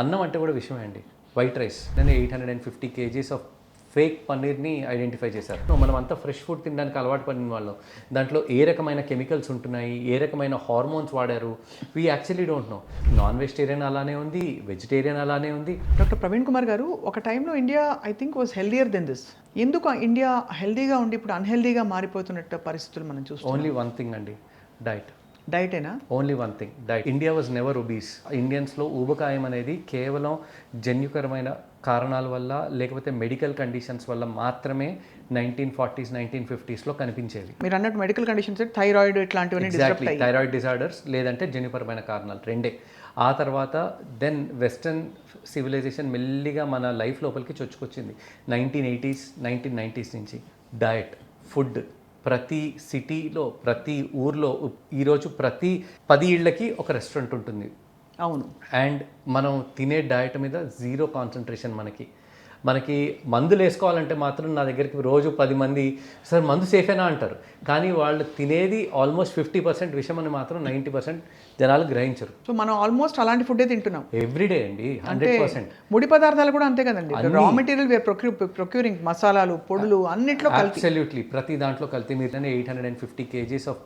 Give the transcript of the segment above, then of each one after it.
అన్నం అంటే కూడా విషయమే అండి. వైట్ రైస్ నేను 850 కేజీస్ ఆఫ్ ఫేక్ పన్నీర్ని ఐడెంటిఫై చేశారు. మనం అంతా ఫ్రెష్ ఫుడ్ తినడానికి అలవాటు పడిన వాళ్ళం. దాంట్లో ఏ రకమైన కెమికల్స్ ఉంటున్నాయి, ఏ రకమైన హార్మోన్స్ వాడారు, we actually don't know. Non vegetarian అలానే ఉంది, వెజిటేరియన్ అలానే ఉంది. డాక్టర్ ప్రవీణ్ కుమార్ గారు, ఒక టైంలో India I think was healthier then this. ఎందుకు ఇండియా హెల్దీగా ఉండి ఇప్పుడు అన్హెల్దీగా మారిపోతున్నట్టు పరిస్థితులు మనం చూస్తాం? ఓన్లీ వన్ థింగ్ అండి, డైట్. డైటేనా? Only one thing, diet. India was never obese. ఇండియన్స్లో ఊబకాయం అనేది కేవలం జన్యుకరమైన కారణాల వల్ల లేకపోతే మెడికల్ కండిషన్స్ వల్ల మాత్రమే 1940s 1950స్లో కనిపించేవి. మీరు అన్నట్టు మెడికల్ కండిషన్స్, థైరాయిడ్ ఇట్లాంటివన్నీ డిస్టర్బ్ అయ్యాయి. థైరాయిడ్ డిజార్డర్స్ లేదంటే జన్యుపరమైన కారణాలు రెండే. ఆ తర్వాత దెన్ వెస్టర్న్ సివిలైజేషన్ మెల్లిగా మన లైఫ్ లోపలికి చొచ్చుకొచ్చింది 1980s 1990s నుంచి. డయట్, ఫుడ్, ప్రతి సిటీలో ప్రతి ఊర్లో ఈరోజు ప్రతి 10 ఇళ్ళకి ఒక రెస్టారెంట్ ఉంటుంది. అవును. అండ్ మనం తినే డయట్ మీద జీరో కాన్సన్ట్రేషన్. మనకి మందులు వేసుకోవాలంటే మాత్రం నా దగ్గరికి రోజు 10 మంది సార్ మందు సేఫేనా అంటారు, కానీ వాళ్ళు తినేది ఆల్మోస్ట్ 50% విషం అని మాత్రం 90% జనాలు గ్రహించరు. సో మనం ఆల్మోస్ట్ అలాంటి ఫుడ్డే తింటున్నాం ఎవ్రీడే అండి, 100%. ముడి పదార్థాలు కూడా అంతే కదండి. రా మెటీరియల్ వేర్ ప్రొక్యూరింగ్, మసాలాలు, పొడులు అన్నిట్లో కల్తీ. అబ్సల్యూట్లీ ప్రతి దాంట్లో కల్తీ. మీరు 850 కేజీస్ ఆఫ్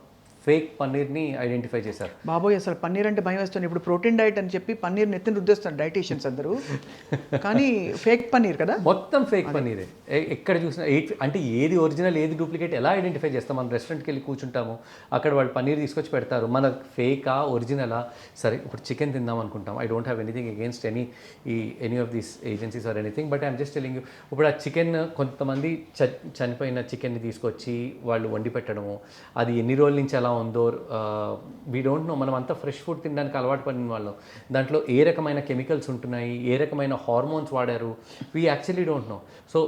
ఫేక్ పన్నీర్ని ఐడెంటిఫై చేశారు. బాబోయ్, అసలు పన్నీర్ అంటే భయం వేస్తుంది. ఇప్పుడు ప్రోటీన్ డైట్ అని చెప్పి పన్నీర్ నెత్తిని రుద్దేస్తారు డైటీషియన్స్ అందరూ, కానీ ఫేక్ పన్నీర్ కదా, మొత్తం ఫేక్ పన్నీరే. ఎక్కడ చూసినా అంటే ఏది ఒరిజినల్ ఏది డూప్లికేట్ ఎలా ఐడెంటిఫై చేస్తాం? మనం రెస్టారెంట్కి వెళ్ళి కూర్చుంటాము, అక్కడ వాళ్ళు పన్నీర్ తీసుకొచ్చి పెడతారు, మన ఫేకా ఒరిజినలా? సరే ఇప్పుడు చికెన్ తిందాం అనుకుంటాం. I don't have anything against any of these agencies or anything, but I'm just telling you. ఇప్పుడు ఆ చికెన్ కొంతమంది చనిపోయిన చికెన్ని తీసుకొచ్చి వాళ్ళు వండి పెట్టడము, అది ఎన్ని రోజుల నుంచి ఎలా ఉందో వీ డోంట్ నో. మనం అంతా ఫ్రెష్ ఫుడ్ తినడానికి అలవాటు పడిన వాళ్ళం. దాంట్లో ఏ రకమైన కెమికల్స్ ఉంటున్నాయి, ఏ రకమైన హార్మోన్స్ వాడారు, we actually don't know. So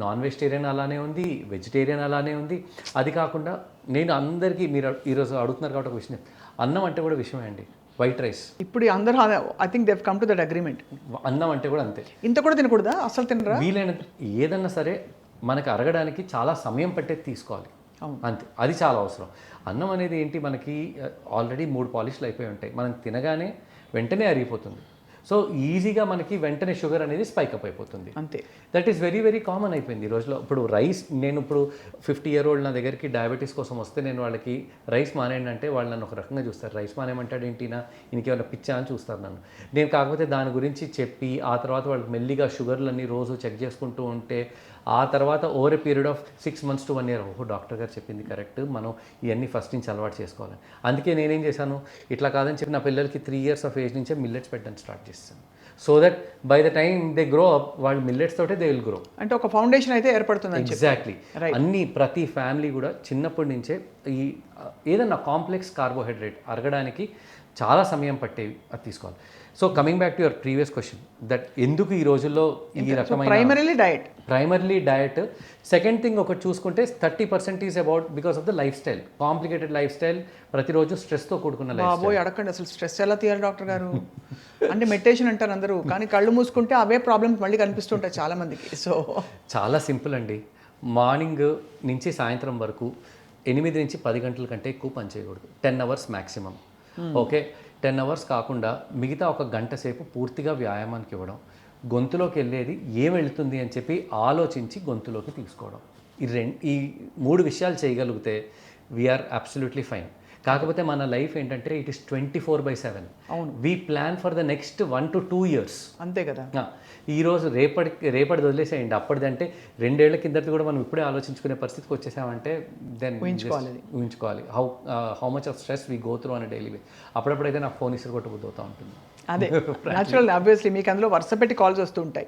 non vegetarian అలానే ఉంది, వెజిటేరియన్ అలానే ఉంది. అది కాకుండా నేను అందరికీ, మీరు ఈరోజు అడుగుతున్నారు కాబట్టి ఒక విషయం, అన్నం అంటే కూడా విషయమే అండి. వైట్ రైస్ ఇప్పుడు అందరూ I think they've come to that agreement. అన్నం అంటే కూడా అంతే. ఇంత కూడా తినకూడదా? అసలు తినరా? వీలైనంత ఏదన్నా సరే మనకు అరగడానికి చాలా సమయం పట్టేది తీసుకోవాలి, అంతే. అది చాలా అవసరం. అన్నం అనేది ఏంటి, మనకి ఆల్రెడీ 3 పాలిష్లు అయిపోయి ఉంటాయి. మనం తినగానే వెంటనే అరిగిపోతుంది. సో ఈజీగా మనకి వెంటనే షుగర్ అనేది స్పైక్ అప్ అయిపోతుంది, అంతే. That is very very common అయిపోయింది ఈ రోజులో. ఇప్పుడు రైస్, నేను ఇప్పుడు 50 year old నా దగ్గరికి డయాబెటీస్ కోసం వస్తే నేను వాళ్ళకి రైస్ మానేయండి అంటే వాళ్ళు నన్ను ఒక రకంగా చూస్తారు. రైస్ మానేయమంటాడు ఏంటినా, ఇంకేమైనా పిచ్చా అని చూస్తారు నన్ను. నేను కాకపోతే దాని గురించి చెప్పి ఆ తర్వాత వాళ్ళకి మెల్లిగా షుగర్లన్నీ రోజు చెక్ చేసుకుంటూ ఉంటే, ఆ తర్వాత over a period of 6 months to 1 year, ఓహో డాక్టర్ గారు చెప్పింది కరెక్ట్, మనం ఇవన్నీ ఫస్ట్ నుంచి అలవాటు చేసుకోవాలి. అందుకే నేనేం చేశాను, ఇట్లా కాదని చెప్పి నా పిల్లలకి 3 years of age నుంచే మిల్లెట్స్ పెట్టడానికి స్టార్ట్ చేస్తాను. So that by the time they grow up, వాళ్ళు మిల్లెట్స్ తోటే దే విల్ గ్రో. అంటే ఒక ఫౌండేషన్ అయితే ఏర్పడుతుంది. ఎగ్జాక్ట్లీ. అన్ని ప్రతి ఫ్యామిలీ కూడా చిన్నప్పటి నుంచే ఈ ఏదన్నా కాంప్లెక్స్ కార్బోహైడ్రేట్ అరగడానికి చాలా సమయం పట్టేవి అది తీసుకోవాలి. So coming back to your previous question, that ఎందుకు ఈ రోజుల్లో ఈ రకమైన ప్రైమర్లీ డయట్. సెకండ్ థింగ్ ఒకటి చూసుకుంటే 30% is about because of the life style, complicated life style, ప్రతిరోజు స్ట్రెస్తో కూడుకున్న లైఫ్ స్టైల్. బాబోయ్ అడగండి, అసలు స్ట్రెస్ ఎలా తీయాలి డాక్టర్ గారు? అంటే మెడిటేషన్ అంటారు అందరూ, కానీ కళ్ళు మూసుకుంటే అవే ప్రాబ్లమ్స్ మళ్ళీ కనిపిస్తుంటాయి చాలా మందికి. సో చాలా సింపుల్ అండి. మార్నింగ్ నుంచి సాయంత్రం వరకు 8 నుంచి 10 గంటల కంటే ఎక్కువ పని చేయకూడదు. 10 hours మ్యాక్సిమం. ఓకే, 10 hours కాకుండా మిగతా ఒక గంట సేపు పూర్తిగా వ్యాయామానికి ఇవ్వడం, గొంతులోకి వెళ్ళేది ఏం వెళుతుంది అని చెప్పి ఆలోచించి గొంతులోకి తీసుకోవడం. ఈ 3 విషయాలు చేయగలిగితే వీఆర్ అబ్సల్యూట్లీ ఫైన్. కాకపోతే మన లైఫ్ ఏంటంటే ఇట్ ఈస్ 24/7. అవును. We plan for the next 1 to 2 years. అంతే కదా. ఈరోజు రేపటి వదిలేసేయండి, అప్పటిదంటే 2 ఏళ్ల కిందటి కూడా మనం ఇప్పుడే ఆలోచించుకునే పరిస్థితికి వచ్చేసామంటే దెన్ ఊహించుకోవాలి how much of stress we go through on daily way. అప్పుడప్పుడైతే నాకు ఫోన్ ఇసురు కొట్టబోతూ ఉంటుంది. అదే న్యాచురల్, ఆబ్వియస్లీ మీకు అందులో వరుస పెట్టి కాల్స్ వస్తూ ఉంటాయి.